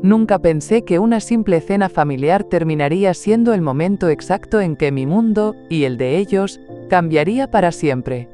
Nunca pensé que una simple cena familiar terminaría siendo el momento exacto en que mi mundo, y el de ellos, cambiaría para siempre.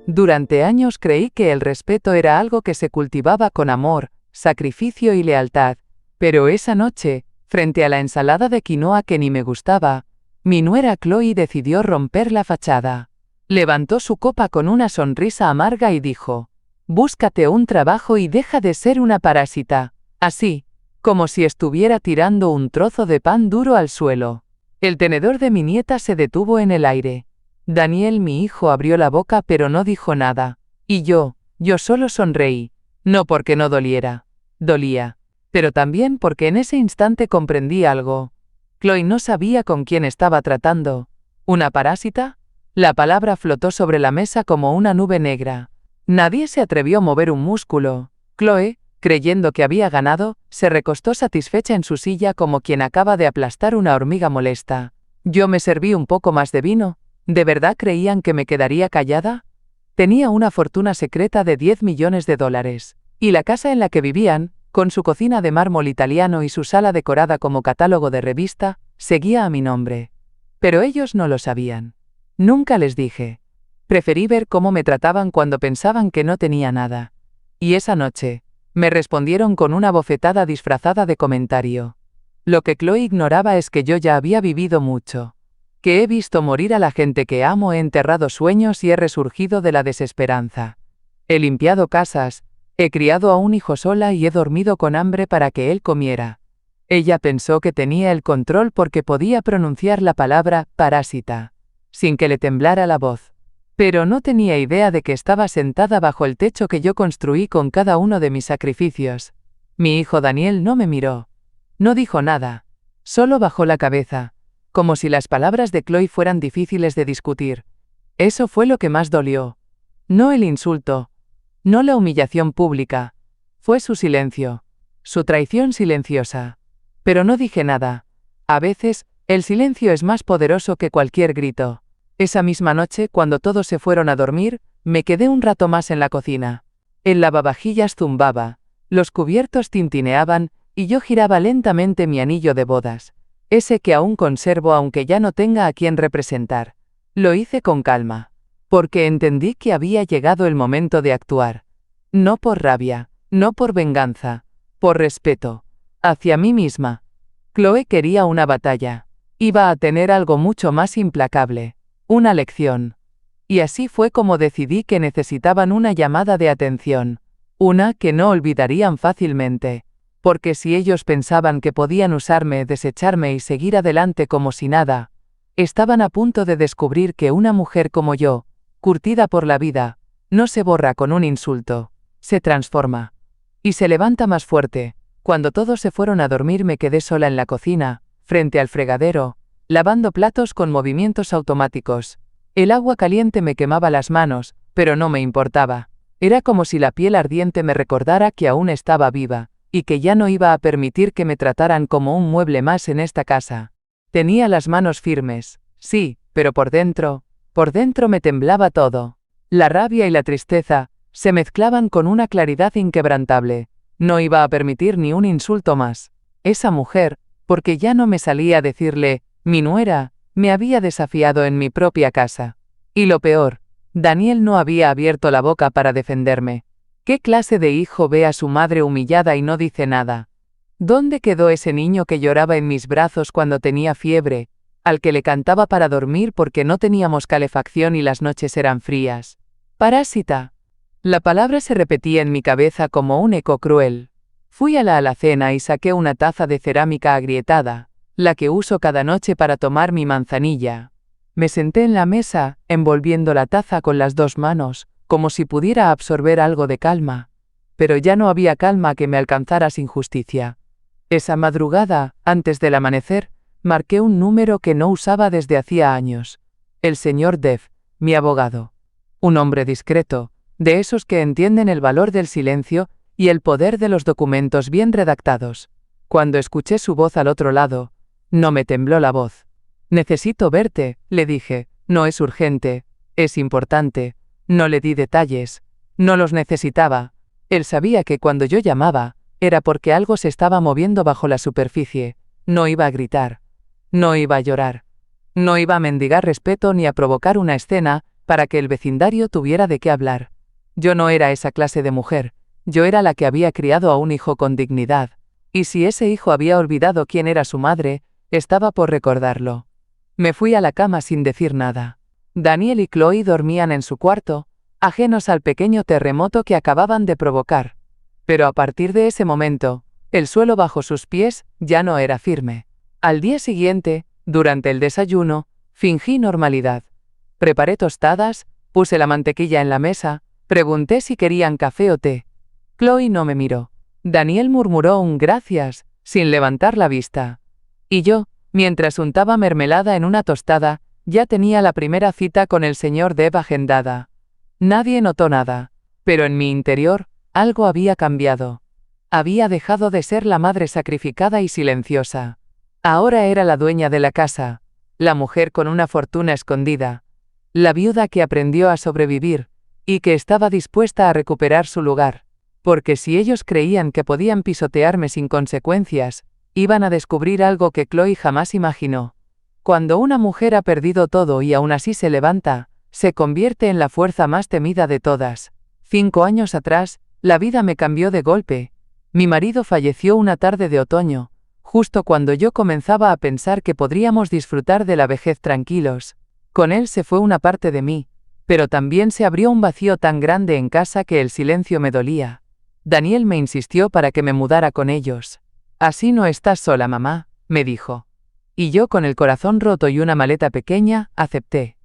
Durante años creí que el respeto era algo que se cultivaba con amor, sacrificio y lealtad, pero esa noche, frente a la ensalada de quinoa que ni me gustaba, mi nuera Chloe decidió romper la fachada. Levantó su copa con una sonrisa amarga y dijo: «Búscate un trabajo y deja de ser una parásita», así, como si estuviera tirando un trozo de pan duro al suelo. El tenedor de mi nieta se detuvo en el aire. Daniel, mi hijo, abrió la boca pero no dijo nada. Y yo solo sonreí. No porque no doliera. Dolía. Pero también porque en ese instante comprendí algo. Chloe no sabía con quién estaba tratando. ¿Una parásita? La palabra flotó sobre la mesa como una nube negra. Nadie se atrevió a mover un músculo. Chloe, creyendo que había ganado, se recostó satisfecha en su silla como quien acaba de aplastar una hormiga molesta. Yo me serví un poco más de vino. ¿De verdad creían que me quedaría callada? Tenía una fortuna secreta de $10 millones, y la casa en la que vivían, con su cocina de mármol italiano y su sala decorada como catálogo de revista, seguía a mi nombre. Pero ellos no lo sabían. Nunca les dije. Preferí ver cómo me trataban cuando pensaban que no tenía nada. Y esa noche, me respondieron con una bofetada disfrazada de comentario. Lo que Chloe ignoraba es que yo ya había vivido mucho. Que he visto morir a la gente que amo, he enterrado sueños y he resurgido de la desesperanza. He limpiado casas, he criado a un hijo sola y he dormido con hambre para que él comiera. Ella pensó que tenía el control porque podía pronunciar la palabra parásita, sin que le temblara la voz. Pero no tenía idea de que estaba sentada bajo el techo que yo construí con cada uno de mis sacrificios. Mi hijo Daniel no me miró. No dijo nada. Solo bajó la cabeza, como si las palabras de Chloe fueran difíciles de discutir. Eso fue lo que más dolió. No el insulto. No la humillación pública. Fue su silencio. Su traición silenciosa. Pero no dije nada. A veces, el silencio es más poderoso que cualquier grito. Esa misma noche, cuando todos se fueron a dormir, me quedé un rato más en la cocina. El lavavajillas zumbaba, los cubiertos tintineaban, y yo giraba lentamente mi anillo de bodas, ese que aún conservo aunque ya no tenga a quien representar. Lo hice con calma, porque entendí que había llegado el momento de actuar. No por rabia, no por venganza, por respeto. Hacia mí misma. Chloe quería una batalla. Iba a tener algo mucho más implacable. Una lección. Y así fue como decidí que necesitaban una llamada de atención. Una que no olvidarían fácilmente. Porque si ellos pensaban que podían usarme, desecharme y seguir adelante como si nada, estaban a punto de descubrir que una mujer como yo, curtida por la vida, no se borra con un insulto, se transforma. Y se levanta más fuerte. Cuando todos se fueron a dormir me quedé sola en la cocina, frente al fregadero, lavando platos con movimientos automáticos. El agua caliente me quemaba las manos, pero no me importaba. Era como si la piel ardiente me recordara que aún estaba viva, y que ya no iba a permitir que me trataran como un mueble más en esta casa. Tenía las manos firmes, sí, pero por dentro me temblaba todo. La rabia y la tristeza se mezclaban con una claridad inquebrantable. No iba a permitir ni un insulto más. Esa mujer, porque ya no me salía a decirle, mi nuera, me había desafiado en mi propia casa. Y lo peor, Daniel no había abierto la boca para defenderme. ¿Qué clase de hijo ve a su madre humillada y no dice nada? ¿Dónde quedó ese niño que lloraba en mis brazos cuando tenía fiebre, al que le cantaba para dormir porque no teníamos calefacción y las noches eran frías? Parásita. La palabra se repetía en mi cabeza como un eco cruel. Fui a la alacena y saqué una taza de cerámica agrietada, la que uso cada noche para tomar mi manzanilla. Me senté en la mesa, envolviendo la taza con las dos manos, como si pudiera absorber algo de calma. Pero ya no había calma que me alcanzara sin justicia. Esa madrugada, antes del amanecer, marqué un número que no usaba desde hacía años. El señor Dev, mi abogado. Un hombre discreto, de esos que entienden el valor del silencio y el poder de los documentos bien redactados. Cuando escuché su voz al otro lado, no me tembló la voz. Necesito verte, le dije, no es urgente, es importante. No le di detalles, no los necesitaba. Él sabía que cuando yo llamaba, era porque algo se estaba moviendo bajo la superficie. No iba a gritar. No iba a llorar. No iba a mendigar respeto ni a provocar una escena para que el vecindario tuviera de qué hablar. Yo no era esa clase de mujer. Yo era la que había criado a un hijo con dignidad. Y si ese hijo había olvidado quién era su madre, estaba por recordarlo. Me fui a la cama sin decir nada. Daniel y Chloe dormían en su cuarto, ajenos al pequeño terremoto que acababan de provocar. Pero a partir de ese momento, el suelo bajo sus pies ya no era firme. Al día siguiente, durante el desayuno, fingí normalidad. Preparé tostadas, puse la mantequilla en la mesa, pregunté si querían café o té. Chloe no me miró. Daniel murmuró un gracias, sin levantar la vista. Y yo, mientras untaba mermelada en una tostada, ya tenía la primera cita con el señor Deb agendada. Nadie notó nada, pero en mi interior, algo había cambiado. Había dejado de ser la madre sacrificada y silenciosa. Ahora era la dueña de la casa, la mujer con una fortuna escondida, la viuda que aprendió a sobrevivir, y que estaba dispuesta a recuperar su lugar. Porque si ellos creían que podían pisotearme sin consecuencias, iban a descubrir algo que Chloe jamás imaginó. Cuando una mujer ha perdido todo y aún así se levanta, se convierte en la fuerza más temida de todas. 5 años atrás, la vida me cambió de golpe. Mi marido falleció una tarde de otoño, justo cuando yo comenzaba a pensar que podríamos disfrutar de la vejez tranquilos. Con él se fue una parte de mí, pero también se abrió un vacío tan grande en casa que el silencio me dolía. Daniel me insistió para que me mudara con ellos. Así no estás sola, mamá, me dijo. Y yo, con el corazón roto y una maleta pequeña, acepté.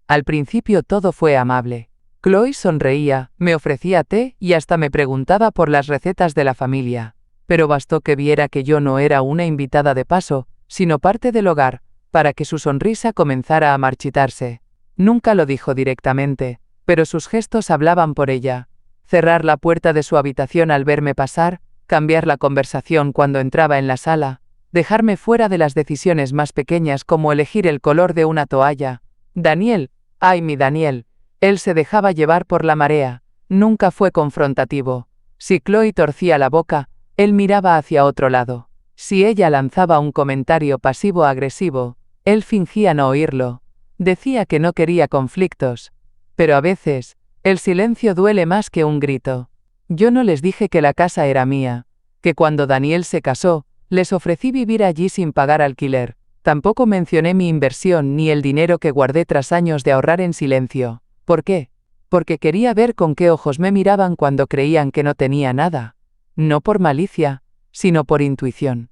Al principio todo fue amable. Chloe sonreía, me ofrecía té y hasta me preguntaba por las recetas de la familia. Pero bastó que viera que yo no era una invitada de paso, sino parte del hogar, para que su sonrisa comenzara a marchitarse. Nunca lo dijo directamente, pero sus gestos hablaban por ella. Cerrar la puerta de su habitación al verme pasar, cambiar la conversación cuando entraba en la sala, dejarme fuera de las decisiones más pequeñas como elegir el color de una toalla. Daniel, ay mi Daniel, él se dejaba llevar por la marea, nunca fue confrontativo. Si Chloe torcía la boca, él miraba hacia otro lado. Si ella lanzaba un comentario pasivo-agresivo, él fingía no oírlo. Decía que no quería conflictos. Pero a veces, el silencio duele más que un grito. Yo no les dije que la casa era mía, que cuando Daniel se casó, les ofrecí vivir allí sin pagar alquiler. Tampoco mencioné mi inversión ni el dinero que guardé tras años de ahorrar en silencio. ¿Por qué? Porque quería ver con qué ojos me miraban cuando creían que no tenía nada. No por malicia, sino por intuición.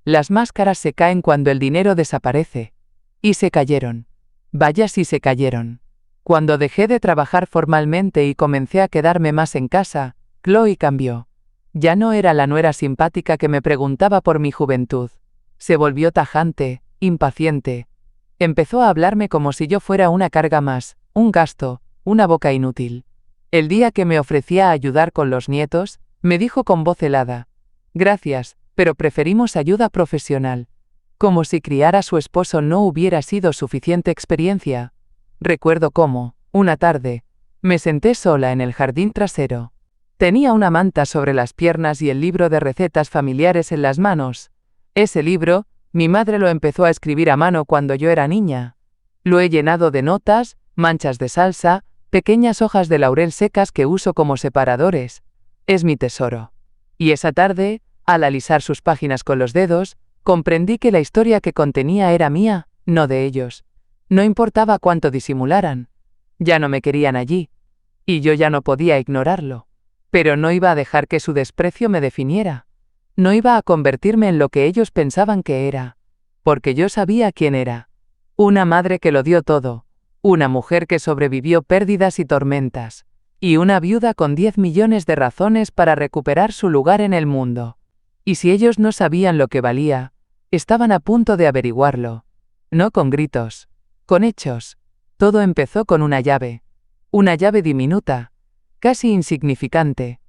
Las máscaras se caen cuando el dinero desaparece. Y se cayeron. Vaya si se cayeron. Cuando dejé de trabajar formalmente y comencé a quedarme más en casa, Chloe cambió. Ya no era la nuera simpática que me preguntaba por mi juventud. Se volvió tajante, impaciente. Empezó a hablarme como si yo fuera una carga más, un gasto, una boca inútil. El día que me ofrecía ayudar con los nietos, me dijo con voz helada: «Gracias, pero preferimos ayuda profesional». Como si criar a su esposo no hubiera sido suficiente experiencia. Recuerdo cómo, una tarde, me senté sola en el jardín trasero. Tenía una manta sobre las piernas y el libro de recetas familiares en las manos. Ese libro, mi madre lo empezó a escribir a mano cuando yo era niña. Lo he llenado de notas, manchas de salsa, pequeñas hojas de laurel secas que uso como separadores. Es mi tesoro. Y esa tarde, al alisar sus páginas con los dedos, comprendí que la historia que contenía era mía, no de ellos. No importaba cuánto disimularan. Ya no me querían allí. Y yo ya no podía ignorarlo. Pero no iba a dejar que su desprecio me definiera. No iba a convertirme en lo que ellos pensaban que era. Porque yo sabía quién era. Una madre que lo dio todo. Una mujer que sobrevivió pérdidas y tormentas. Y una viuda con 10 millones de razones para recuperar su lugar en el mundo. Y si ellos no sabían lo que valía, estaban a punto de averiguarlo. No con gritos. Con hechos. Todo empezó con una llave. Una llave diminuta. Casi insignificante.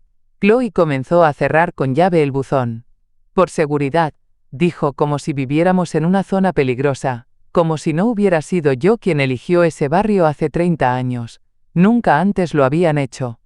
Chloe comenzó a cerrar con llave el buzón. Por seguridad, dijo, como si viviéramos en una zona peligrosa, como si no hubiera sido yo quien eligió ese barrio hace 30 años. Nunca antes lo habían hecho.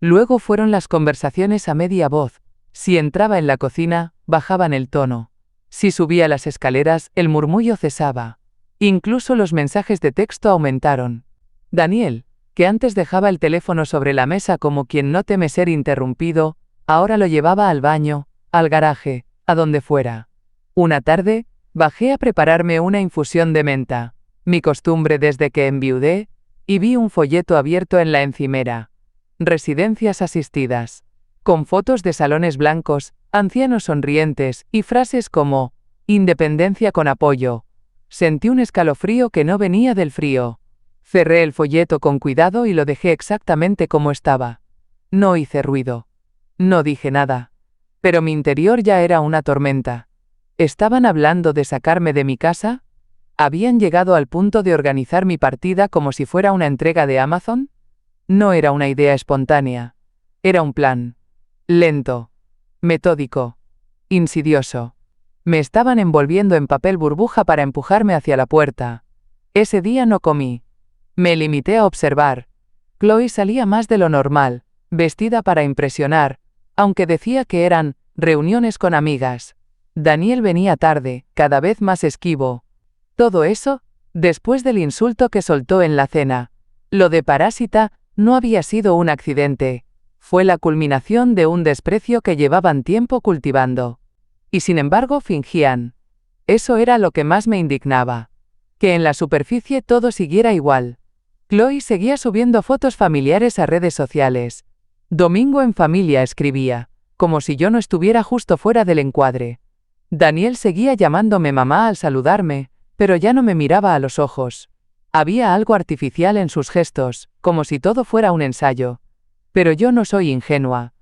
Luego fueron las conversaciones a media voz, Si entraba en la cocina, bajaban el tono. Si subía las escaleras, el murmullo cesaba. Incluso los mensajes de texto aumentaron. Daniel, que antes dejaba el teléfono sobre la mesa como quien no teme ser interrumpido, ahora lo llevaba al baño, al garaje, a donde fuera. Una tarde, bajé a prepararme una infusión de menta, mi costumbre desde que enviudé, y vi un folleto abierto en la encimera. Residencias asistidas. Con fotos de salones blancos, ancianos sonrientes y frases como «Independencia con apoyo». Sentí un escalofrío que no venía del frío. Cerré el folleto con cuidado y lo dejé exactamente como estaba. No hice ruido. No dije nada. Pero mi interior ya era una tormenta. ¿Estaban hablando de sacarme de mi casa? ¿Habían llegado al punto de organizar mi partida como si fuera una entrega de Amazon? No era una idea espontánea. Era un plan. Lento. Metódico. Insidioso. Me estaban envolviendo en papel burbuja para empujarme hacia la puerta. Ese día no comí. Me limité a observar. Chloe salía más de lo normal, vestida para impresionar, aunque decía que eran reuniones con amigas. Daniel venía tarde, cada vez más esquivo. Todo eso, después del insulto que soltó en la cena. Lo de parásita no había sido un accidente. Fue la culminación de un desprecio que llevaban tiempo cultivando. Y sin embargo fingían. Eso era lo que más me indignaba. Que en la superficie todo siguiera igual. Chloe seguía subiendo fotos familiares a redes sociales. Domingo en familia escribía, como si yo no estuviera justo fuera del encuadre. Daniel seguía llamándome mamá al saludarme, pero ya no me miraba a los ojos. Había algo artificial en sus gestos, como si todo fuera un ensayo. Pero yo no soy ingenua.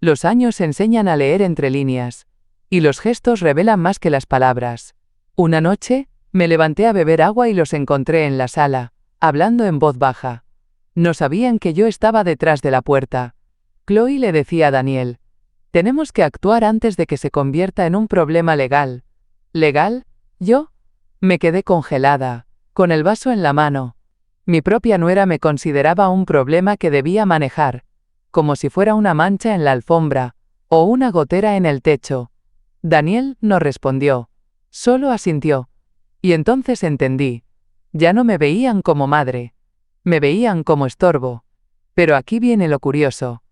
Los años enseñan a leer entre líneas. Y los gestos revelan más que las palabras. Una noche, me levanté a beber agua y los encontré en la sala, hablando en voz baja. No sabían que yo estaba detrás de la puerta. Chloe le decía a Daniel, tenemos que actuar antes de que se convierta en un problema legal. ¿Legal? ¿Yo? Me quedé congelada, con el vaso en la mano. Mi propia nuera me consideraba un problema que debía manejar, como si fuera una mancha en la alfombra, o una gotera en el techo. Daniel no respondió, solo asintió. Y entonces entendí. Ya no me veían como madre. Me veían como estorbo. Pero aquí viene lo curioso.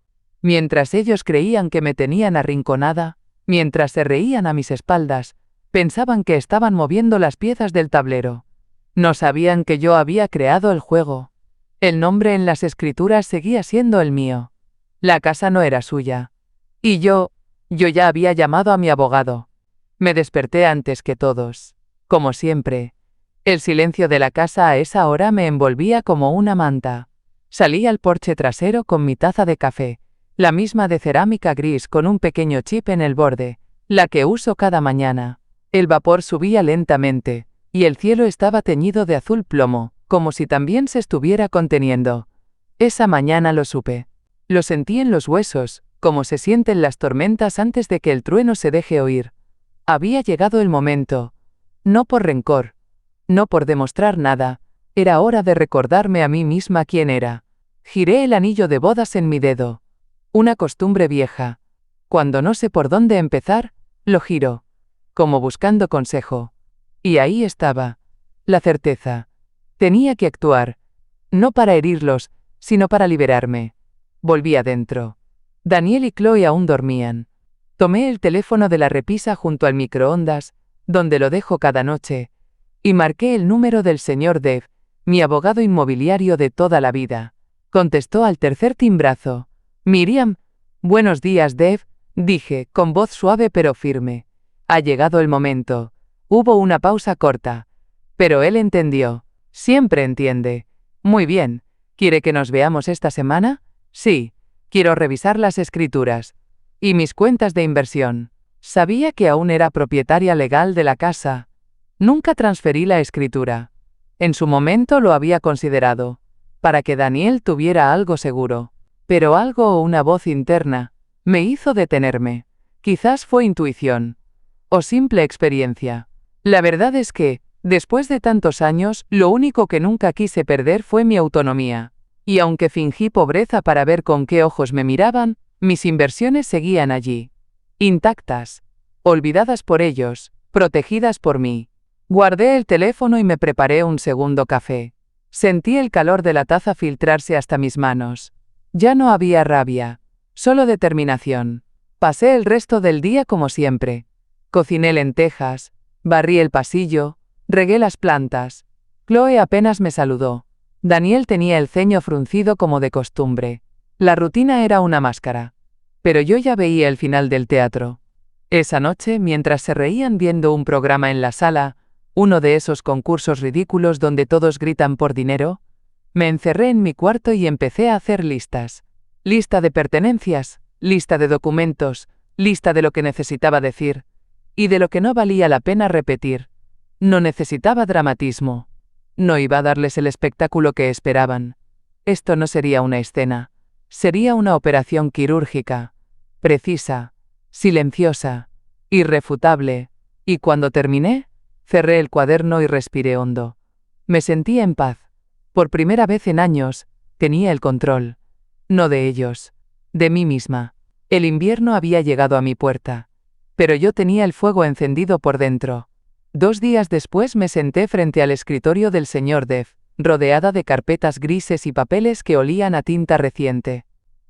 Mientras ellos creían que me tenían arrinconada, mientras se reían a mis espaldas, pensaban que estaban moviendo las piezas del tablero. No sabían que yo había creado el juego. El nombre en las escrituras seguía siendo el mío. La casa no era suya. Y yo ya había llamado a mi abogado. Me desperté antes que todos. Como siempre. El silencio de la casa a esa hora me envolvía como una manta. Salí al porche trasero con mi taza de café, la misma de cerámica gris con un pequeño chip en el borde, la que uso cada mañana. El vapor subía lentamente, y el cielo estaba teñido de azul plomo, como si también se estuviera conteniendo. Esa mañana lo supe. Lo sentí en los huesos, como se sienten las tormentas antes de que el trueno se deje oír. Había llegado el momento. No por rencor. No por demostrar nada, era hora de recordarme a mí misma quién era. Giré el anillo de bodas en mi dedo. Una costumbre vieja. Cuando no sé por dónde empezar, lo giro. Como buscando consejo. Y ahí estaba. La certeza. Tenía que actuar. No para herirlos, sino para liberarme. Volví adentro. Daniel y Chloe aún dormían. Tomé el teléfono de la repisa junto al microondas, donde lo dejo cada noche, y marqué el número del señor Dev, mi abogado inmobiliario de toda la vida. Contestó al tercer timbrazo. Miriam. Buenos días, Dev, dije, con voz suave pero firme. Ha llegado el momento. Hubo una pausa corta. Pero él entendió. Siempre entiende. Muy bien. ¿Quiere que nos veamos esta semana? Sí. Quiero revisar las escrituras. Y mis cuentas de inversión. Sabía que aún era propietaria legal de la casa. Nunca transferí la escritura. En su momento lo había considerado, para que Daniel tuviera algo seguro. Pero algo o una voz interna me hizo detenerme. Quizás fue intuición. O simple experiencia. La verdad es que, después de tantos años, lo único que nunca quise perder fue mi autonomía. Y aunque fingí pobreza para ver con qué ojos me miraban, mis inversiones seguían allí. intactas, olvidadas por ellos, protegidas por mí. Guardé el teléfono y me preparé un segundo café. Sentí el calor de la taza filtrarse hasta mis manos. Ya no había rabia, solo determinación. Pasé el resto del día como siempre. Cociné lentejas, barrí el pasillo, regué las plantas. Chloe apenas me saludó. Daniel tenía el ceño fruncido como de costumbre. La rutina era una máscara. Pero yo ya veía el final del teatro. Esa noche, mientras se reían viendo un programa en la sala, uno de esos concursos ridículos donde todos gritan por dinero, me encerré en mi cuarto y empecé a hacer listas. Lista de pertenencias, lista de documentos, lista de lo que necesitaba decir, y de lo que no valía la pena repetir. No necesitaba dramatismo. No iba a darles el espectáculo que esperaban. Esto no sería una escena. Sería una operación quirúrgica, precisa, silenciosa, irrefutable, y cuando terminé, cerré el cuaderno y respiré hondo. Me sentí en paz. Por primera vez en años, tenía el control. No de ellos, de mí misma. El invierno había llegado a mi puerta, pero yo tenía el fuego encendido por dentro. 2 días después me senté frente al escritorio del señor Dev, rodeada de carpetas grises y papeles que olían a tinta reciente.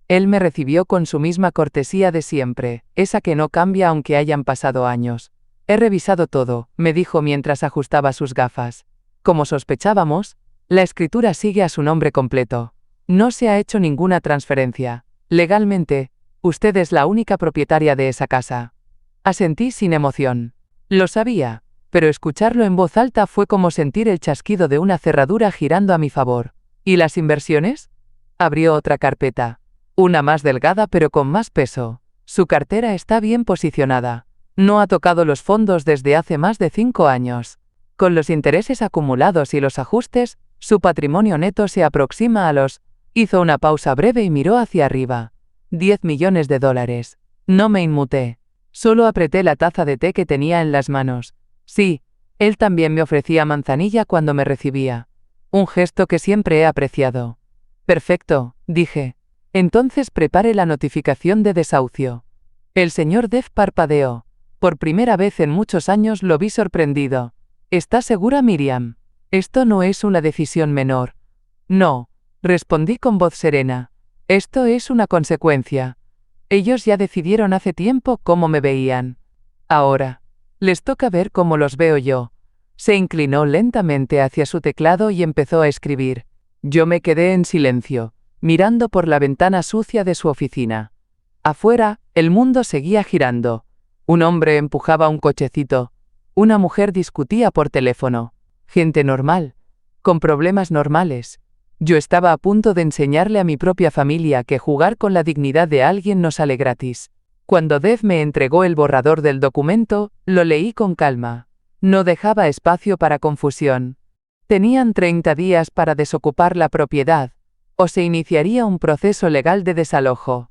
Él me recibió con su misma cortesía de siempre, esa que no cambia aunque hayan pasado años. He revisado todo, me dijo mientras ajustaba sus gafas. Como sospechábamos, la escritura sigue a su nombre completo. No se ha hecho ninguna transferencia. Legalmente, usted es la única propietaria de esa casa. Asentí sin emoción. Lo sabía, pero escucharlo en voz alta fue como sentir el chasquido de una cerradura girando a mi favor. ¿Y las inversiones? Abrió otra carpeta. Una más delgada pero con más peso. Su cartera está bien posicionada. No ha tocado los fondos desde hace más de 5 años. Con los intereses acumulados y los ajustes, su patrimonio neto se aproxima a los... Hizo una pausa breve y miró hacia arriba. 10 millones de dólares. No me inmuté. Solo apreté la taza de té que tenía en las manos. Sí, él también me ofrecía manzanilla cuando me recibía. Un gesto que siempre he apreciado. Perfecto, dije. Entonces prepare la notificación de desahucio. El señor Dev parpadeó. Por primera vez en muchos años lo vi sorprendido. ¿Está segura, Miriam? Esto no es una decisión menor. No, respondí con voz serena. Esto es una consecuencia. Ellos ya decidieron hace tiempo cómo me veían. Ahora, les toca ver cómo los veo yo. Se inclinó lentamente hacia su teclado y empezó a escribir. Yo me quedé en silencio, mirando por la ventana sucia de su oficina. Afuera, el mundo seguía girando. Un hombre empujaba un cochecito. Una mujer discutía por teléfono. Gente normal, con problemas normales. Yo estaba a punto de enseñarle a mi propia familia que jugar con la dignidad de alguien no sale gratis. Cuando Dev me entregó el borrador del documento, lo leí con calma. No dejaba espacio para confusión. Tenían 30 días para desocupar la propiedad, o se iniciaría un proceso legal de desalojo.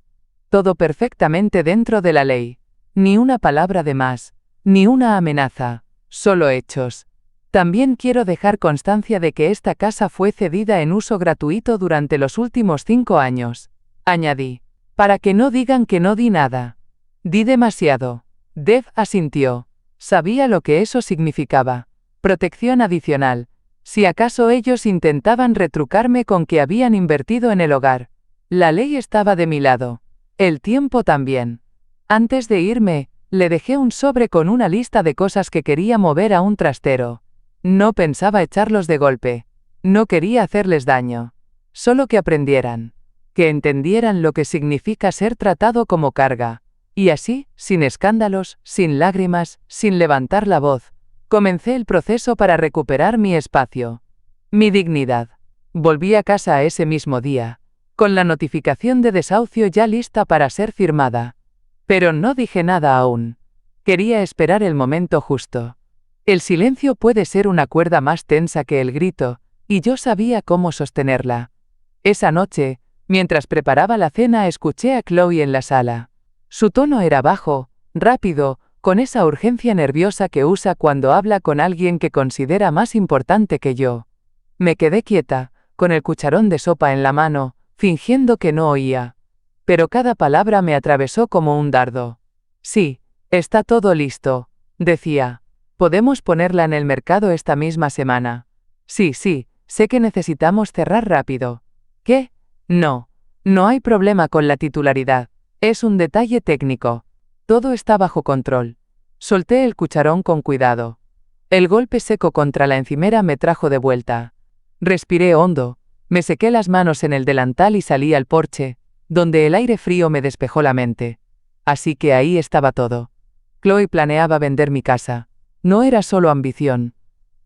Todo perfectamente dentro de la ley. Ni una palabra de más, ni una amenaza, solo hechos. También quiero dejar constancia de que esta casa fue cedida en uso gratuito durante los últimos 5 años, añadí, para que no digan que no di nada. Di demasiado. Dev asintió. Sabía lo que eso significaba. Protección adicional. Si acaso ellos intentaban retrucarme con que habían invertido en el hogar. La ley estaba de mi lado. El tiempo también. Antes de irme, le dejé un sobre con una lista de cosas que quería mover a un trastero. No pensaba echarlos de golpe. No quería hacerles daño. Solo que aprendieran. Que entendieran lo que significa ser tratado como carga. Y así, sin escándalos, sin lágrimas, sin levantar la voz, comencé el proceso para recuperar mi espacio. Mi dignidad. Volví a casa ese mismo día, con la notificación de desahucio ya lista para ser firmada. Pero no dije nada aún. Quería esperar el momento justo. El silencio puede ser una cuerda más tensa que el grito, y yo sabía cómo sostenerla. Esa noche, mientras preparaba la cena, escuché a Chloe en la sala. Su tono era bajo, rápido, con esa urgencia nerviosa que usa cuando habla con alguien que considera más importante que yo. Me quedé quieta, con el cucharón de sopa en la mano, fingiendo que no oía. Pero cada palabra me atravesó como un dardo. Sí, está todo listo, decía. Podemos ponerla en el mercado esta misma semana. Sí, sé que necesitamos cerrar rápido. ¿Qué? No hay problema con la titularidad. Es un detalle técnico. Todo está bajo control. Solté el cucharón con cuidado. El golpe seco contra la encimera me trajo de vuelta. Respiré hondo, me sequé las manos en el delantal y salí al porche, donde el aire frío me despejó la mente. Así que ahí estaba todo. Chloe planeaba vender mi casa. No era solo ambición.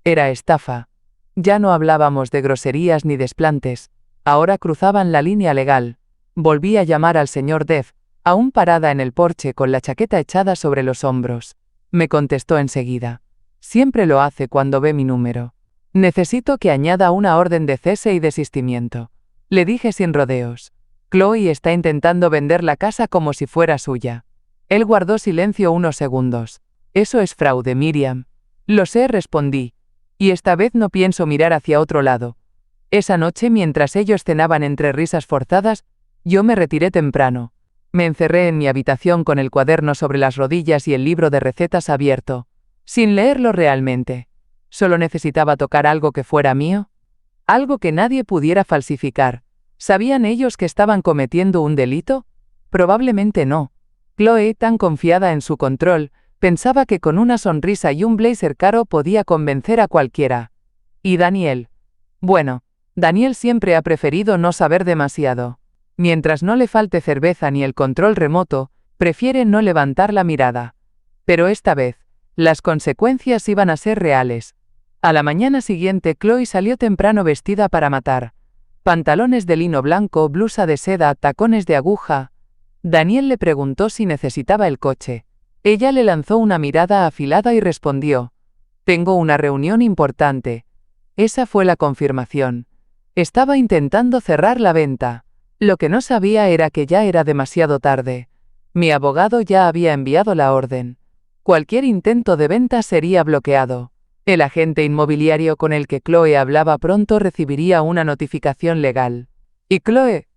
Era estafa. Ya no hablábamos de groserías ni desplantes. Ahora cruzaban la línea legal. Volví a llamar al señor Dev, aún parada en el porche con la chaqueta echada sobre los hombros. Me contestó enseguida. Siempre lo hace cuando ve mi número. Necesito que añada una orden de cese y desistimiento. Le dije sin rodeos. Chloe está intentando vender la casa como si fuera suya. Él guardó silencio unos segundos. Eso es fraude, Miriam. Lo sé, respondí. Y esta vez no pienso mirar hacia otro lado. Esa noche, mientras ellos cenaban entre risas forzadas, yo me retiré temprano. Me encerré en mi habitación con el cuaderno sobre las rodillas y el libro de recetas abierto, sin leerlo realmente. Solo necesitaba tocar algo que fuera mío, algo que nadie pudiera falsificar. ¿Sabían ellos que estaban cometiendo un delito? Probablemente no. Chloe, tan confiada en su control, pensaba que con una sonrisa y un blazer caro podía convencer a cualquiera. ¿Y Daniel? Bueno, Daniel siempre ha preferido no saber demasiado. Mientras no le falte cerveza ni el control remoto, prefiere no levantar la mirada. Pero esta vez, las consecuencias iban a ser reales. A la mañana siguiente, Chloe salió temprano vestida para matar. Pantalones de lino blanco, blusa de seda, tacones de aguja. Daniel le preguntó si necesitaba el coche. Ella le lanzó una mirada afilada y respondió: «Tengo una reunión importante». Esa fue la confirmación. Estaba intentando cerrar la venta. Lo que no sabía era que ya era demasiado tarde. Mi abogado ya había enviado la orden. Cualquier intento de venta sería bloqueado. El agente inmobiliario con el que Chloe hablaba pronto recibiría una notificación legal. Y Chloe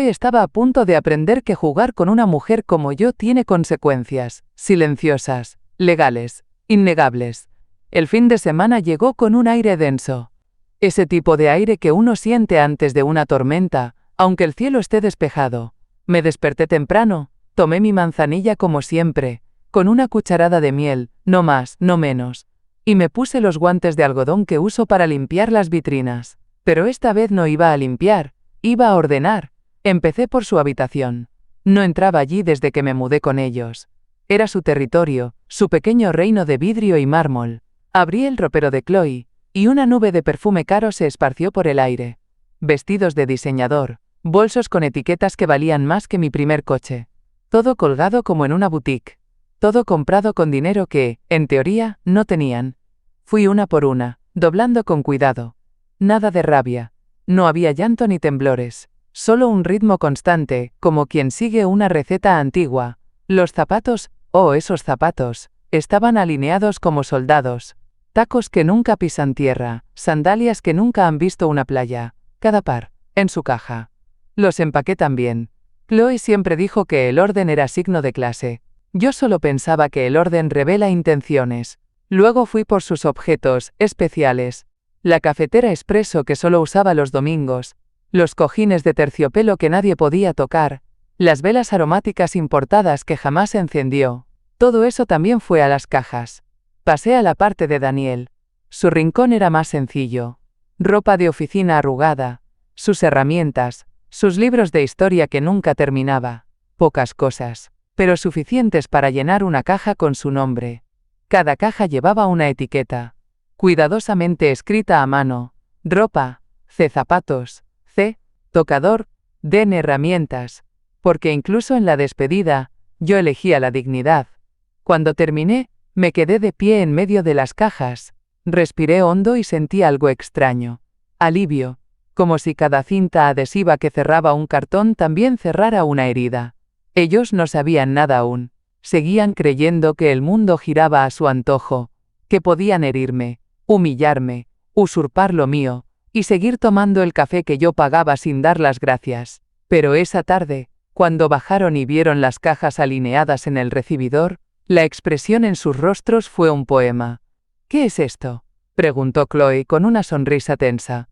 estaba a punto de aprender que jugar con una mujer como yo tiene consecuencias, silenciosas, legales, innegables. El fin de semana llegó con un aire denso. Ese tipo de aire que uno siente antes de una tormenta, aunque el cielo esté despejado. Me desperté temprano, tomé mi manzanilla como siempre, con una cucharada de miel, no más, no menos. Y me puse los guantes de algodón que uso para limpiar las vitrinas. Pero esta vez no iba a limpiar, iba a ordenar. Empecé por su habitación. No entraba allí desde que me mudé con ellos. Era su territorio, su pequeño reino de vidrio y mármol. Abrí el ropero de Chloe, y una nube de perfume caro se esparció por el aire. Vestidos de diseñador, bolsos con etiquetas que valían más que mi primer coche. Todo colgado como en una boutique. Todo comprado con dinero que, en teoría, no tenían. Fui una por una, doblando con cuidado. Nada de rabia. No había llanto ni temblores. Solo un ritmo constante, como quien sigue una receta antigua. Los zapatos, oh esos zapatos, estaban alineados como soldados. Tacos que nunca pisan tierra, sandalias que nunca han visto una playa. Cada par, en su caja. Los empaqué también. Chloe siempre dijo que el orden era signo de clase. Yo solo pensaba que el orden revela intenciones. Luego fui por sus objetos especiales. La cafetera expreso que solo usaba los domingos. Los cojines de terciopelo que nadie podía tocar. Las velas aromáticas importadas que jamás encendió. Todo eso también fue a las cajas. Pasé a la parte de Daniel. Su rincón era más sencillo. Ropa de oficina arrugada. Sus herramientas. Sus libros de historia que nunca terminaba. Pocas cosas, pero suficientes para llenar una caja con su nombre. Cada caja llevaba una etiqueta, cuidadosamente escrita a mano. Ropa, C zapatos, C, tocador, D herramientas. Porque incluso en la despedida, yo elegía la dignidad. Cuando terminé, me quedé de pie en medio de las cajas. Respiré hondo y sentí algo extraño. Alivio, como si cada cinta adhesiva que cerraba un cartón también cerrara una herida. Ellos no sabían nada aún. Seguían creyendo que el mundo giraba a su antojo, que podían herirme, humillarme, usurpar lo mío, y seguir tomando el café que yo pagaba sin dar las gracias. Pero esa tarde, Cuando bajaron y vieron las cajas alineadas en el recibidor, la expresión en sus rostros fue un poema. ¿Qué es esto?, preguntó Chloe con una sonrisa tensa.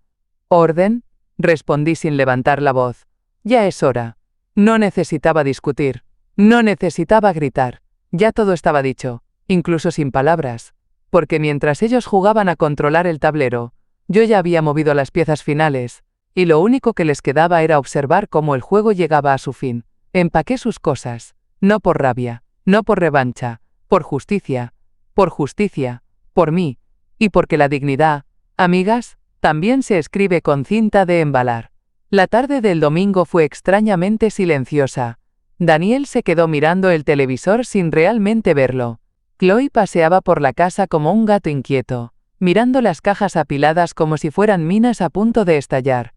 ¿Orden?, respondí sin levantar la voz. Ya es hora. No necesitaba discutir. No necesitaba gritar. Ya todo estaba dicho, incluso sin palabras. Porque mientras ellos jugaban a controlar el tablero, yo ya había movido las piezas finales, y lo único que les quedaba era observar cómo el juego llegaba a su fin. Empaqué sus cosas, no por rabia, no por revancha, por justicia, por mí, y porque la dignidad, amigas, también se escribe con cinta de embalar. La tarde del domingo fue extrañamente silenciosa. Daniel se quedó mirando el televisor sin realmente verlo. Chloe paseaba por la casa como un gato inquieto, mirando las cajas apiladas como si fueran minas a punto de estallar.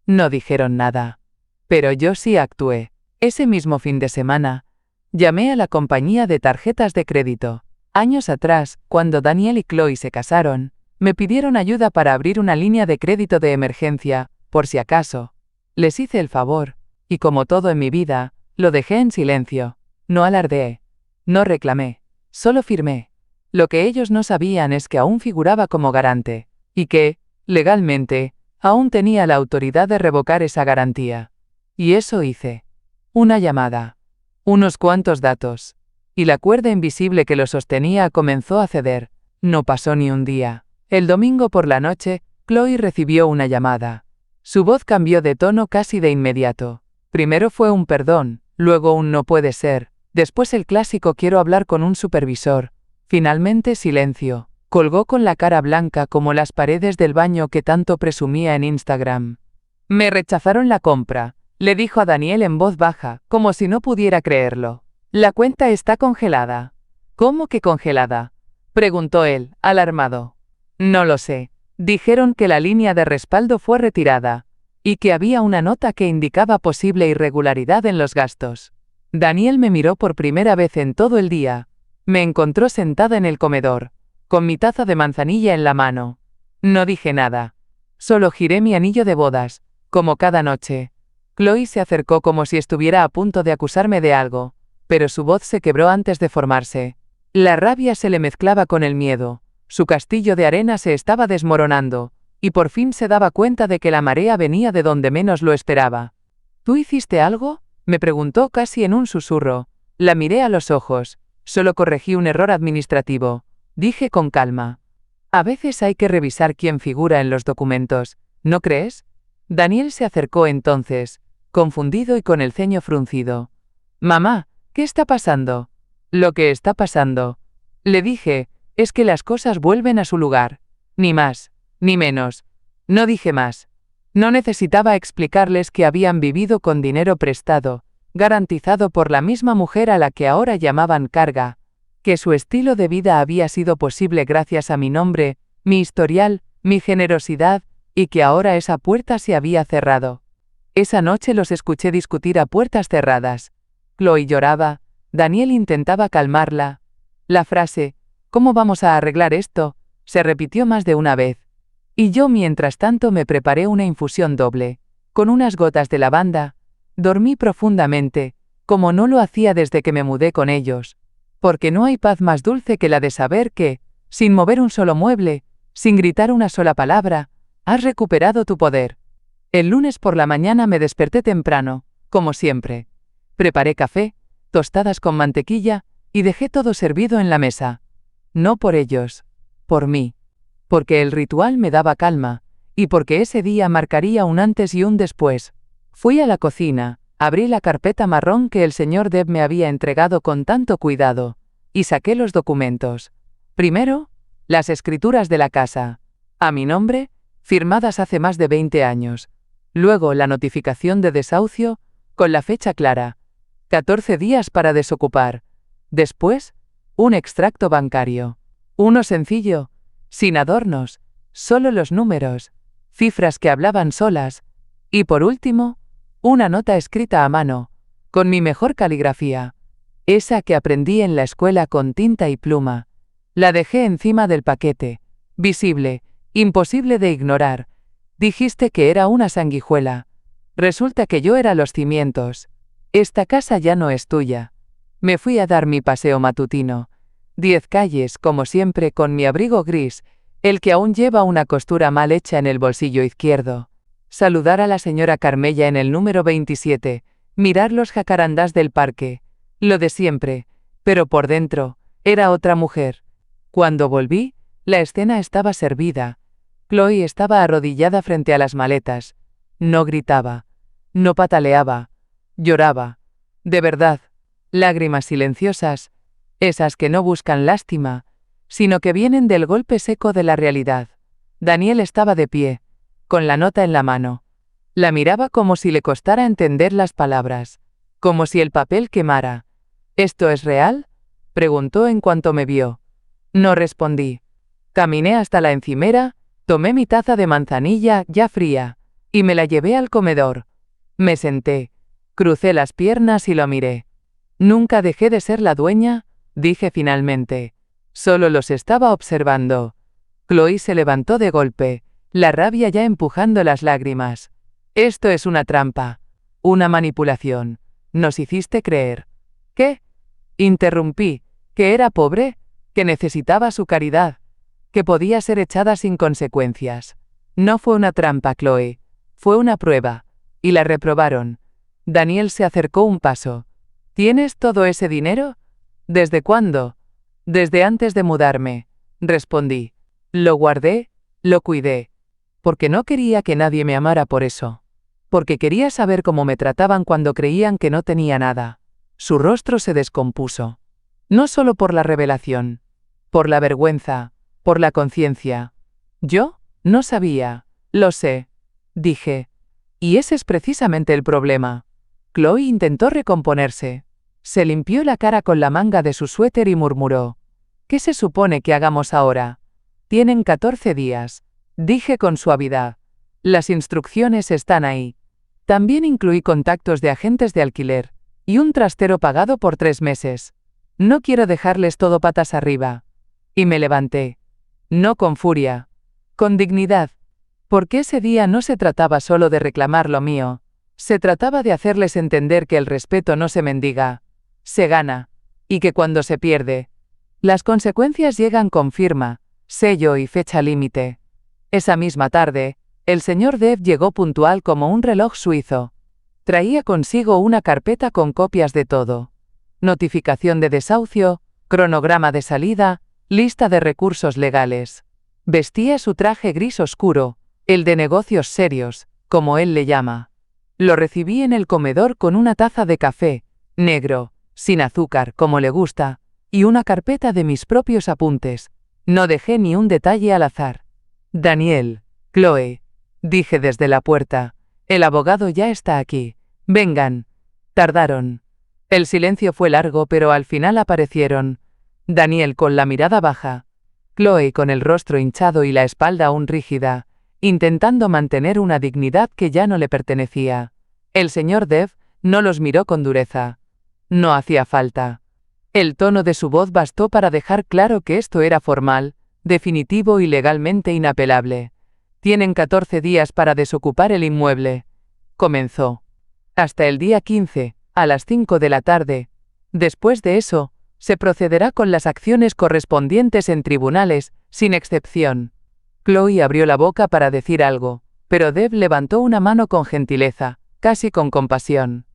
No dijeron nada. Pero yo sí actué. Ese mismo fin de semana, llamé a la compañía de tarjetas de crédito. Años atrás, cuando Daniel y Chloe se casaron, me pidieron ayuda para abrir una línea de crédito de emergencia, por si acaso. Les hice el favor, y como todo en mi vida, lo dejé en silencio. No alardeé. No reclamé. Solo firmé. Lo que ellos no sabían es que aún figuraba como garante, y que, legalmente, aún tenía la autoridad de revocar esa garantía. Y eso hice. Una llamada. Unos cuantos datos. Y la cuerda invisible que lo sostenía comenzó a ceder. No pasó ni un día. El domingo por la noche, Chloe recibió una llamada. Su voz cambió de tono casi de inmediato. Primero fue un perdón, luego un no puede ser, después el clásico quiero hablar con un supervisor. Finalmente silencio. Colgó con la cara blanca como las paredes del baño que tanto presumía en Instagram. Me rechazaron la compra, le dijo a Daniel en voz baja, como si no pudiera creerlo. La cuenta está congelada. ¿Cómo que congelada?, preguntó él, alarmado. No lo sé. Dijeron que la línea de respaldo fue retirada, y que había una nota que indicaba posible irregularidad en los gastos. Daniel me miró por primera vez en todo el día. Me encontró sentada en el comedor, con mi taza de manzanilla en la mano. No dije nada. Solo giré mi anillo de bodas, como cada noche. Chloe se acercó como si estuviera a punto de acusarme de algo, pero su voz se quebró antes de formarse. La rabia se le mezclaba con el miedo. Su castillo de arena se estaba desmoronando, y por fin se daba cuenta de que la marea venía de donde menos lo esperaba. ¿Tú hiciste algo?, me preguntó casi en un susurro. La miré a los ojos. Solo corregí un error administrativo, dije con calma. A veces hay que revisar quién figura en los documentos, ¿no crees? Daniel se acercó entonces, confundido y con el ceño fruncido. Mamá, ¿qué está pasando? Lo que está pasando, le dije, es que las cosas vuelven a su lugar. Ni más, ni menos. No dije más. No necesitaba explicarles que habían vivido con dinero prestado, garantizado por la misma mujer a la que ahora llamaban carga, que su estilo de vida había sido posible gracias a mi nombre, mi historial, mi generosidad, y que ahora esa puerta se había cerrado. Esa noche los escuché discutir a puertas cerradas. Chloe lloraba, Daniel intentaba calmarla. La frase, ¿cómo vamos a arreglar esto?, se repitió más de una vez. Y yo mientras tanto me preparé una infusión doble, con unas gotas de lavanda. Dormí profundamente, como no lo hacía desde que me mudé con ellos. Porque no hay paz más dulce que la de saber que, sin mover un solo mueble, sin gritar una sola palabra, has recuperado tu poder. El lunes por la mañana me desperté temprano, como siempre. Preparé café, tostadas con mantequilla, y dejé todo servido en la mesa. No por ellos, por mí. Porque el ritual me daba calma, y porque ese día marcaría un antes y un después. Fui a la cocina, abrí la carpeta marrón que el señor Deb me había entregado con tanto cuidado, y saqué los documentos. Primero, las escrituras de la casa, a mi nombre, firmadas hace más de 20 años. Luego la notificación de desahucio, con la fecha clara, 14 días para desocupar. Después, un extracto bancario. Uno sencillo, sin adornos, solo los números, cifras que hablaban solas. Y por último, una nota escrita a mano, con mi mejor caligrafía. Esa que aprendí en la escuela con tinta y pluma. La dejé encima del paquete, visible, imposible de ignorar. Dijiste que era una sanguijuela. Resulta que yo era los cimientos. Esta casa ya no es tuya. Me fui a dar mi paseo matutino. 10 calles, como siempre, con mi abrigo gris, el que aún lleva una costura mal hecha en el bolsillo izquierdo. Saludar a la señora Carmella en el número 27, mirar los jacarandás del parque. Lo de siempre, pero por dentro, era otra mujer. Cuando volví, la escena estaba servida. Chloe estaba arrodillada frente a las maletas. No gritaba. No pataleaba. Lloraba. De verdad. Lágrimas silenciosas, esas que no buscan lástima, sino que vienen del golpe seco de la realidad. Daniel estaba de pie, con la nota en la mano. La miraba como si le costara entender las palabras, como si el papel quemara. ¿Esto es real?, preguntó en cuanto me vio. No respondí. Caminé hasta la encimera, tomé mi taza de manzanilla ya fría, y me la llevé al comedor. Me senté, crucé las piernas y lo miré. Nunca dejé de ser la dueña, dije finalmente. Solo los estaba observando. Chloe se levantó de golpe, la rabia ya empujando las lágrimas. Esto es una trampa. Una manipulación. Nos hiciste creer. ¿Qué? Interrumpí. ¿Que era pobre? ¿Que necesitaba su caridad? ¿Que podía ser echada sin consecuencias? No fue una trampa, Chloe. Fue una prueba. Y la reprobaron. Daniel se acercó un paso. ¿Tienes todo ese dinero? ¿Desde cuándo? Desde antes de mudarme, respondí. Lo guardé, lo cuidé. Porque no quería que nadie me amara por eso. Porque quería saber cómo me trataban cuando creían que no tenía nada. Su rostro se descompuso. No solo por la revelación. Por la vergüenza. Por la conciencia. Yo no sabía. Lo sé. Dije. Y ese es precisamente el problema. Chloe intentó recomponerse. Se limpió la cara con la manga de su suéter y murmuró. ¿Qué se supone que hagamos ahora? Tienen 14 días, dije con suavidad. Las instrucciones están ahí. También incluí contactos de agentes de alquiler, y un trastero pagado por 3 meses. No quiero dejarles todo patas arriba. Y me levanté. No con furia. Con dignidad. Porque ese día no se trataba solo de reclamar lo mío. Se trataba de hacerles entender que el respeto no se mendiga. Se gana, y que cuando se pierde, las consecuencias llegan con firma, sello y fecha límite. Esa misma tarde, el señor Dev llegó puntual como un reloj suizo. Traía consigo una carpeta con copias de todo. Notificación de desahucio, cronograma de salida, lista de recursos legales. Vestía su traje gris oscuro, el de negocios serios, como él le llama. Lo recibí en el comedor con una taza de café, negro, sin azúcar, como le gusta, y una carpeta de mis propios apuntes. No dejé ni un detalle al azar. Daniel, Chloe, dije desde la puerta, el abogado ya está aquí. Vengan. Tardaron. El silencio fue largo, pero al final aparecieron. Daniel con la mirada baja. Chloe con el rostro hinchado y la espalda aún rígida, intentando mantener una dignidad que ya no le pertenecía. El señor Dev no los miró con dureza. No hacía falta. El tono de su voz bastó para dejar claro que esto era formal, definitivo y legalmente inapelable. Tienen 14 días para desocupar el inmueble. Comenzó. Hasta el día 15, a las 5 de la tarde. Después de eso, se procederá con las acciones correspondientes en tribunales, sin excepción. Chloe abrió la boca para decir algo, pero Dev levantó una mano con gentileza, casi con compasión.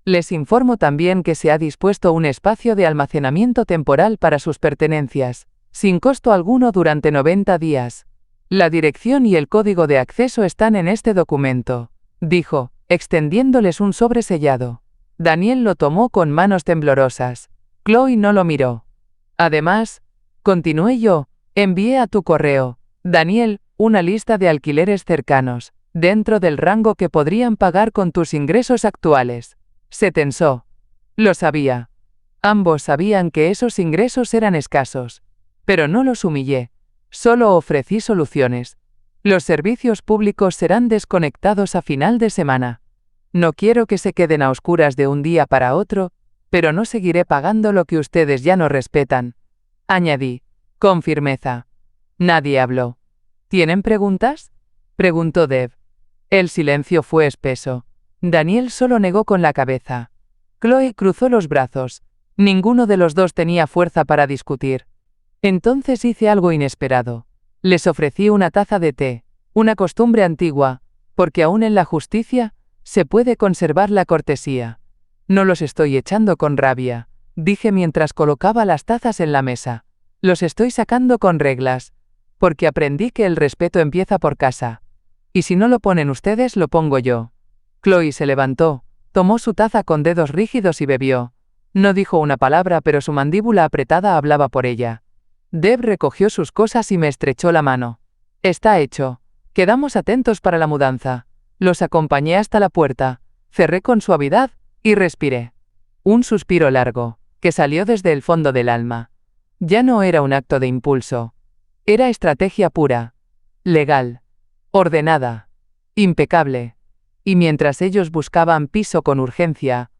Les informo también que se ha dispuesto un espacio de almacenamiento temporal para sus pertenencias, sin costo alguno durante 90 días. La dirección y el código de acceso están en este documento, dijo, extendiéndoles un sobre sellado. Daniel lo tomó con manos temblorosas. Chloe no lo miró. Además, continué yo, envié a tu correo, Daniel, una lista de alquileres cercanos, dentro del rango que podrían pagar con tus ingresos actuales. Se tensó. Lo sabía. Ambos sabían que esos ingresos eran escasos. Pero no los humillé. Solo ofrecí soluciones. Los servicios públicos serán desconectados a final de semana. No quiero que se queden a oscuras de un día para otro, pero no seguiré pagando lo que ustedes ya no respetan. Añadí, con firmeza. Nadie habló. ¿Tienen preguntas?, preguntó Dev. El silencio fue espeso. Daniel solo negó con la cabeza. Chloe cruzó los brazos. Ninguno de los dos tenía fuerza para discutir. Entonces hice algo inesperado. Les ofrecí una taza de té, una costumbre antigua, porque aún en la justicia se puede conservar la cortesía. No los estoy echando con rabia, dije mientras colocaba las tazas en la mesa. Los estoy sacando con reglas, porque aprendí que el respeto empieza por casa. Y si no lo ponen ustedes, lo pongo yo. Chloe se levantó, tomó su taza con dedos rígidos y bebió. No dijo una palabra, pero su mandíbula apretada hablaba por ella. Deb recogió sus cosas y me estrechó la mano. Está hecho. Quedamos atentos para la mudanza. Los acompañé hasta la puerta, cerré con suavidad y respiré. Un suspiro largo, que salió desde el fondo del alma. Ya no era un acto de impulso. Era estrategia pura, legal, ordenada, impecable. Y mientras ellos buscaban piso con urgencia,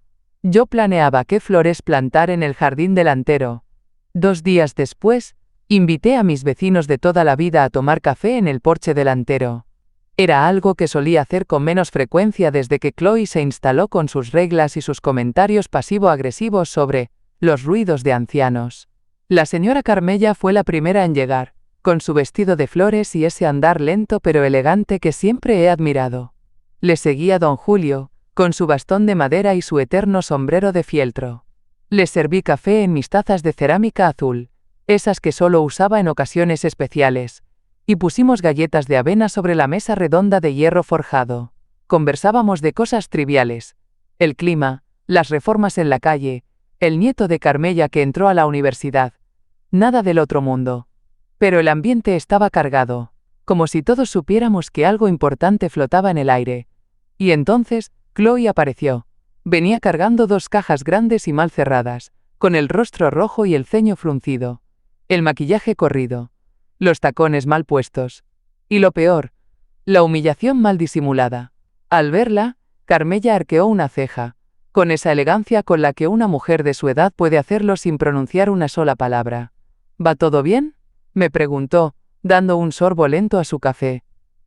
yo planeaba qué flores plantar en el jardín delantero. 2 días después, invité a mis vecinos de toda la vida a tomar café en el porche delantero. Era algo que solía hacer con menos frecuencia desde que Chloe se instaló con sus reglas y sus comentarios pasivo-agresivos sobre los ruidos de ancianos. La señora Carmella fue la primera en llegar, con su vestido de flores y ese andar lento pero elegante que siempre he admirado. Le seguía don Julio, con su bastón de madera y su eterno sombrero de fieltro. Le serví café en mis tazas de cerámica azul, esas que solo usaba en ocasiones especiales, y pusimos galletas de avena sobre la mesa redonda de hierro forjado. Conversábamos de cosas triviales: el clima, las reformas en la calle, el nieto de Carmella que entró a la universidad. Nada del otro mundo. Pero el ambiente estaba cargado, como si todos supiéramos que algo importante flotaba en el aire. Y entonces, Chloe apareció. Venía cargando 2 cajas grandes y mal cerradas, con el rostro rojo y el ceño fruncido. El maquillaje corrido. Los tacones mal puestos. Y lo peor, la humillación mal disimulada. Al verla, Carmella arqueó una ceja, con esa elegancia con la que una mujer de su edad puede hacerlo sin pronunciar una sola palabra. ¿Va todo bien?, me preguntó, dando un sorbo lento a su café.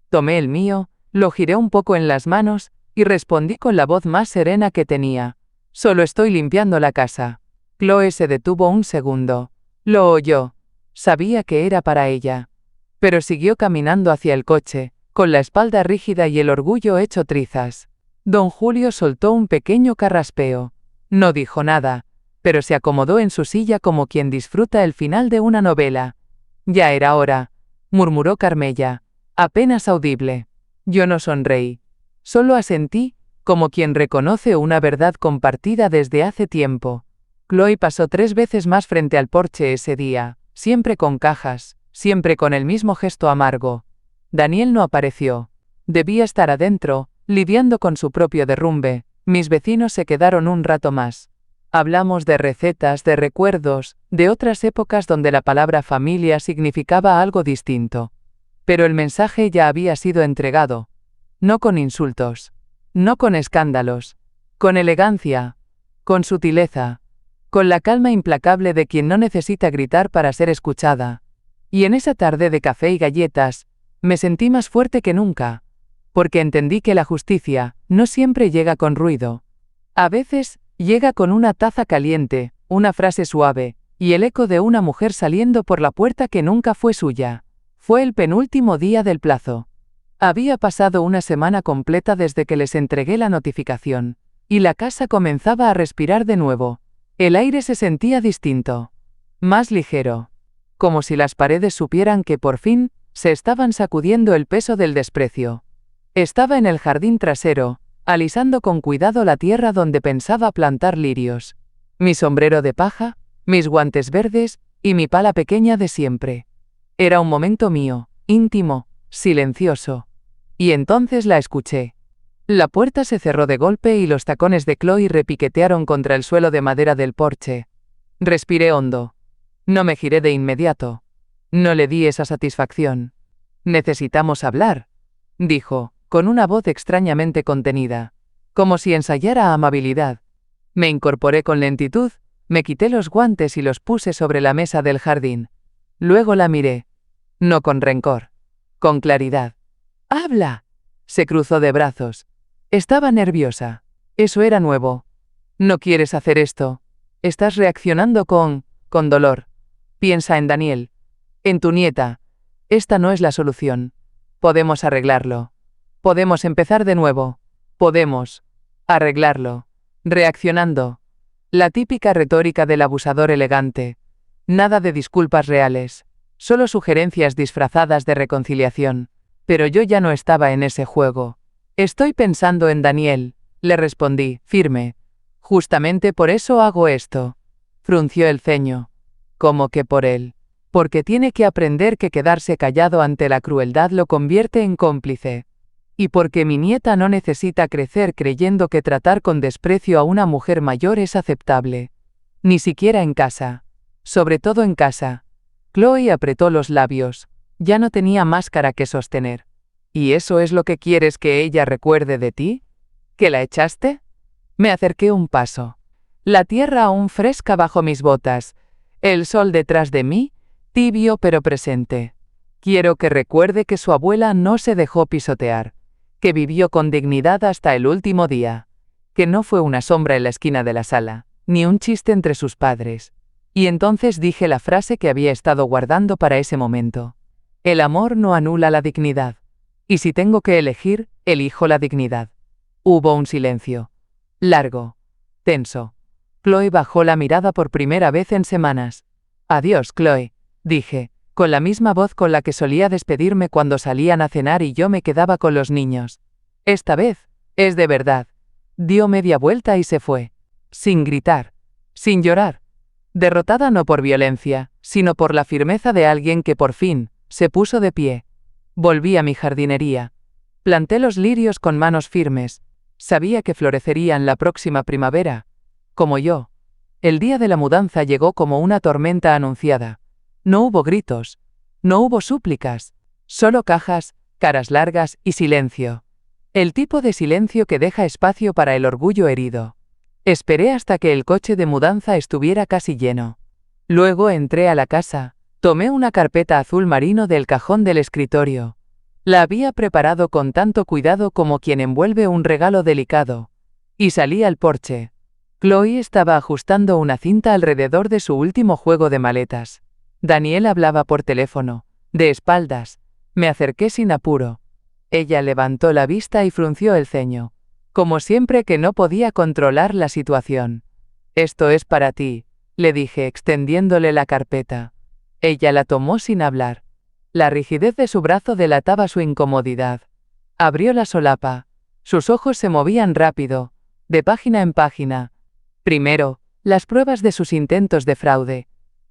Tomé el mío, lo giré un poco en las manos, y respondí con la voz más serena que tenía. Solo estoy limpiando la casa. Chloe se detuvo un segundo. Lo oyó. Sabía que era para ella. Pero siguió caminando hacia el coche, con la espalda rígida y el orgullo hecho trizas. Don Julio soltó un pequeño carraspeo. No dijo nada, pero se acomodó en su silla como quien disfruta el final de una novela. Ya era hora, murmuró Carmella, apenas audible. Yo no sonreí. Solo asentí, como quien reconoce una verdad compartida desde hace tiempo. Chloe pasó 3 veces más frente al porche ese día, siempre con cajas, siempre con el mismo gesto amargo. Daniel no apareció. Debía estar adentro, lidiando con su propio derrumbe. Mis vecinos se quedaron un rato más. Hablamos de recetas, de recuerdos, de otras épocas donde la palabra familia significaba algo distinto. Pero el mensaje ya había sido entregado. No con insultos, no con escándalos, con elegancia, con sutileza, con la calma implacable de quien no necesita gritar para ser escuchada. Y en esa tarde de café y galletas, me sentí más fuerte que nunca, porque entendí que la justicia no siempre llega con ruido. A veces, llega con una taza caliente, una frase suave, y el eco de una mujer saliendo por la puerta que nunca fue suya. Fue el penúltimo día del plazo. Había pasado una semana completa desde que les entregué la notificación, y la casa comenzaba a respirar de nuevo. El aire se sentía distinto, más ligero, como si las paredes supieran que por fin se estaban sacudiendo el peso del desprecio. Estaba en el jardín trasero, alisando con cuidado la tierra donde pensaba plantar lirios. Mi sombrero de paja, mis guantes verdes y mi pala pequeña de siempre. Era un momento mío, íntimo, silencioso. Y entonces la escuché. La puerta se cerró de golpe y los tacones de Chloe repiquetearon contra el suelo de madera del porche. Respiré hondo. No me giré de inmediato. No le di esa satisfacción. Necesitamos hablar, dijo, con una voz extrañamente contenida, como si ensayara amabilidad. Me incorporé con lentitud, me quité los guantes y los puse sobre la mesa del jardín. Luego la miré. No con rencor. Con claridad. ¡Habla! Se cruzó de brazos. Estaba nerviosa. Eso era nuevo. No quieres hacer esto. Estás reaccionando con dolor. Piensa en Daniel. En tu nieta. Esta no es la solución. Podemos arreglarlo. Podemos empezar de nuevo. Podemos arreglarlo. Reaccionando. La típica retórica del abusador elegante. Nada de disculpas reales. Solo sugerencias disfrazadas de reconciliación. Pero yo ya no estaba en ese juego. Estoy pensando en Daniel, le respondí, firme. Justamente por eso hago esto. Frunció el ceño. ¿Cómo que por él? Porque tiene que aprender que quedarse callado ante la crueldad lo convierte en cómplice. Y porque mi nieta no necesita crecer creyendo que tratar con desprecio a una mujer mayor es aceptable. Ni siquiera en casa. Sobre todo en casa. Chloe apretó los labios. Ya no tenía máscara que sostener. ¿Y eso es lo que quieres que ella recuerde de ti? ¿Que la echaste? Me acerqué un paso. La tierra aún fresca bajo mis botas. El sol detrás de mí, tibio pero presente. Quiero que recuerde que su abuela no se dejó pisotear. Que vivió con dignidad hasta el último día. Que no fue una sombra en la esquina de la sala, ni un chiste entre sus padres. Y entonces dije la frase que había estado guardando para ese momento. El amor no anula la dignidad. Y si tengo que elegir, elijo la dignidad. Hubo un silencio. Largo. Tenso. Chloe bajó la mirada por primera vez en semanas. Adiós, Chloe, dije, con la misma voz con la que solía despedirme cuando salían a cenar y yo me quedaba con los niños. Esta vez, es de verdad. Dio media vuelta y se fue. Sin gritar. Sin llorar. Derrotada no por violencia, sino por la firmeza de alguien que por fin, se puso de pie. Volví a mi jardinería. Planté los lirios con manos firmes. Sabía que florecerían la próxima primavera. Como yo. El día de la mudanza llegó como una tormenta anunciada. No hubo gritos. No hubo súplicas. Solo cajas, caras largas y silencio. El tipo de silencio que deja espacio para el orgullo herido. Esperé hasta que el coche de mudanza estuviera casi lleno. Luego entré a la casa. Tomé una carpeta azul marino del cajón del escritorio. La había preparado con tanto cuidado como quien envuelve un regalo delicado. Y salí al porche. Chloe estaba ajustando una cinta alrededor de su último juego de maletas. Daniel hablaba por teléfono, de espaldas. Me acerqué sin apuro. Ella levantó la vista y frunció el ceño. Como siempre que no podía controlar la situación. Esto es para ti, le dije extendiéndole la carpeta. Ella la tomó sin hablar. La rigidez de su brazo delataba su incomodidad. Abrió la solapa. Sus ojos se movían rápido, de página en página. Primero, las pruebas de sus intentos de fraude.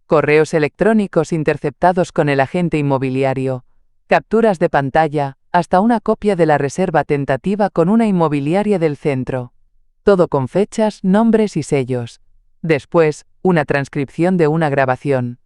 Correos electrónicos interceptados con el agente inmobiliario. Capturas de pantalla, hasta una copia de la reserva tentativa con una inmobiliaria del centro. Todo con fechas, nombres y sellos. Después, una transcripción de una grabación.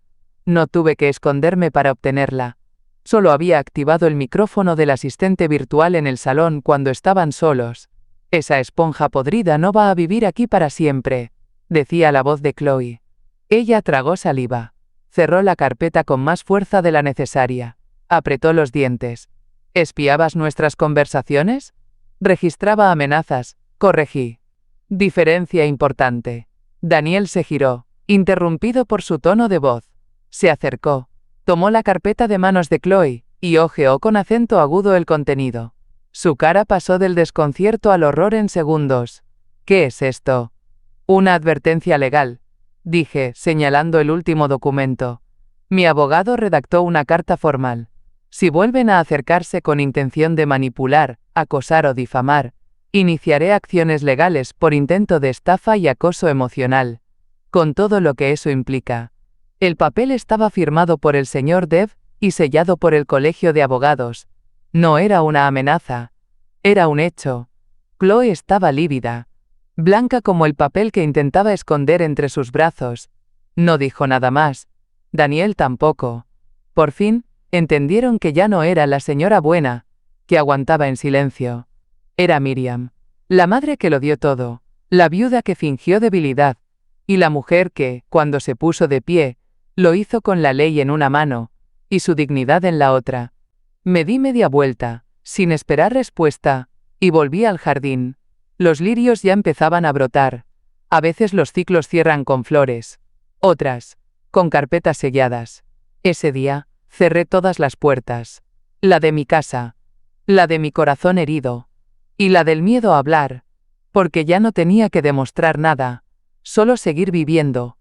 No tuve que esconderme para obtenerla. Solo había activado el micrófono del asistente virtual en el salón cuando estaban solos. Esa esponja podrida no va a vivir aquí para siempre, decía la voz de Chloe. Ella tragó saliva. Cerró la carpeta con más fuerza de la necesaria. Apretó los dientes. ¿Espiabas nuestras conversaciones? Registraba amenazas, corregí. Diferencia importante. Daniel se giró, interrumpido por su tono de voz. Se acercó, tomó la carpeta de manos de Chloe, y hojeó con acento agudo el contenido. Su cara pasó del desconcierto al horror en segundos. ¿Qué es esto? Una advertencia legal, dije, señalando el último documento. Mi abogado redactó una carta formal. Si vuelven a acercarse con intención de manipular, acosar o difamar, iniciaré acciones legales por intento de estafa y acoso emocional, con todo lo que eso implica. El papel estaba firmado por el señor Dev y sellado por el Colegio de Abogados. No era una amenaza. Era un hecho. Chloe estaba lívida, blanca como el papel que intentaba esconder entre sus brazos. No dijo nada más. Daniel tampoco. Por fin, entendieron que ya no era la señora buena, que aguantaba en silencio. Era Miriam, la madre que lo dio todo, la viuda que fingió debilidad, y la mujer que, cuando se puso de pie, lo hizo con la ley en una mano, y su dignidad en la otra. Me di media vuelta, sin esperar respuesta, y volví al jardín. Los lirios ya empezaban a brotar. A veces los ciclos cierran con flores, otras, con carpetas selladas. Ese día, cerré todas las puertas. La de mi casa, la de mi corazón herido, y la del miedo a hablar, porque ya no tenía que demostrar nada, solo seguir viviendo,